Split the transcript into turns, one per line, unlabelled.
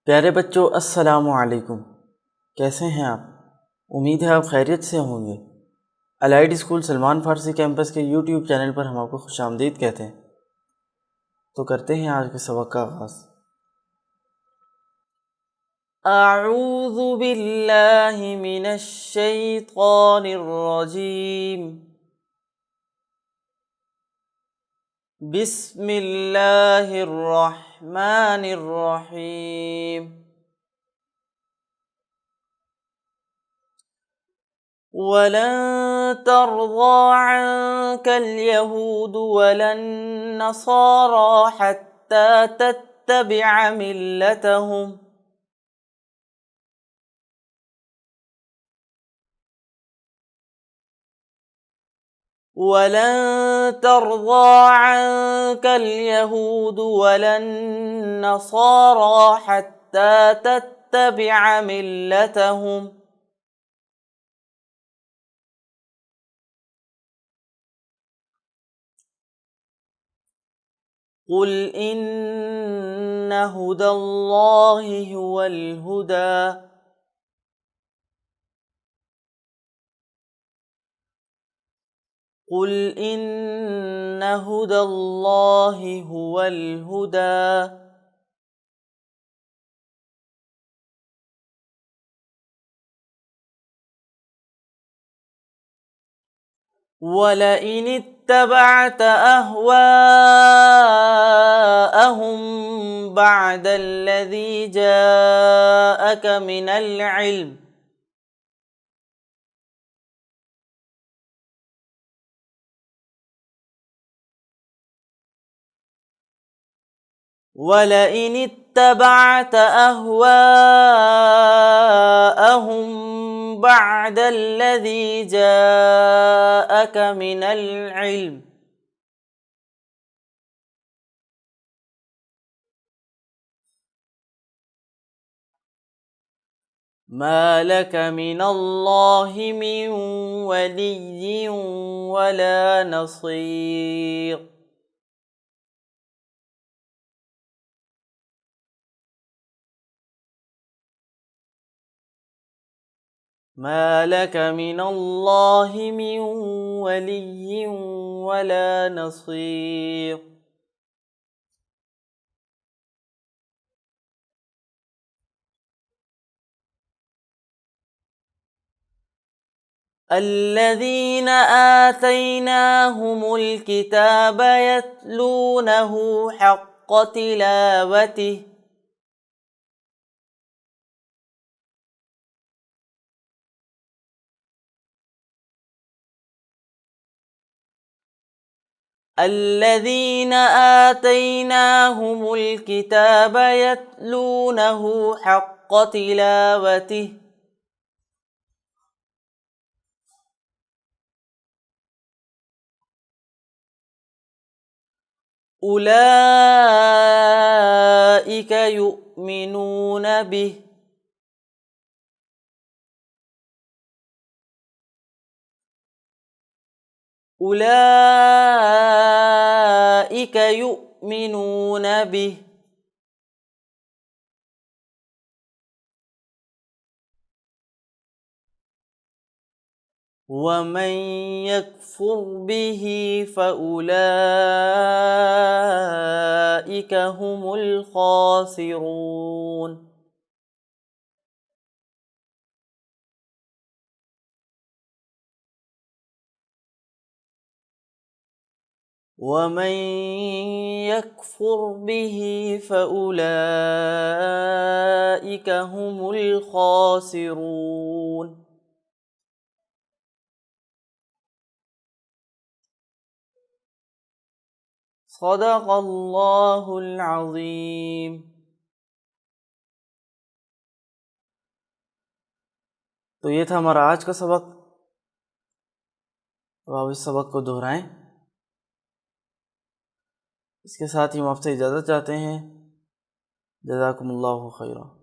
प्यारे बच्चों, अस्सलामु अलैकुम। कैसे हैं आप? उम्मीद है आप खैरियत से होंगे। अलाइड स्कूल सलमान फ़ारसी कैंपस के यूट्यूब चैनल पर हम आपको खुशामदीद कहते हैं। तो करते हैं आज के सबक का आगाज़। अऊज़ु बिल्लाहि मिनश शैतानिर रजीम। बिस्मिल्लाहिर रहमानिर रहीम। वलन तर्ज़ा अन्कल यहूद वलन नसारा हत्ता तत्तबिअ मिल्लतहुम वलन तर्ज़ा अन्कल यहूद वलन नसारा हत्ता तत्तबिअ मिल्लतहुम क़ुल इन्न हुदल्लाहि हुवल हुदा क़ुल इन्न हुदल्लाहि हुवल हुदा वलइन इत्तबअत अहवाअहुम बअदल्लज़ी जाअक मिनल इल्म वलइन इत्तबअत अहवाअहुम बअदल्लज़ी जाअक मिनल इल्म मा लक मिनल्लाहि मिन वलिय्यिन वला नसीर। मा लक मिनल्लाहि मिन वलिय्यिन वला नसीर। الذين آتيناهم الكتاب يتلونه حق تلاوته الذين آتيناهم الكتاب يتلونه حق تلاوته أولئك يؤمنون به أولئك يؤمنون به ومن يكفر به فأولئك هم الخاسرون ومن يكفر به فأولئك هم الخاسرون सदक़ल्लाहुल अज़ीम। तो ये था हमारा आज का सबक। तो आप इस सबक को दोहराएं। इसके साथ ही हम आपसे इजाज़त चाहते हैं। जज़ाकुमुल्लाहु खैरा।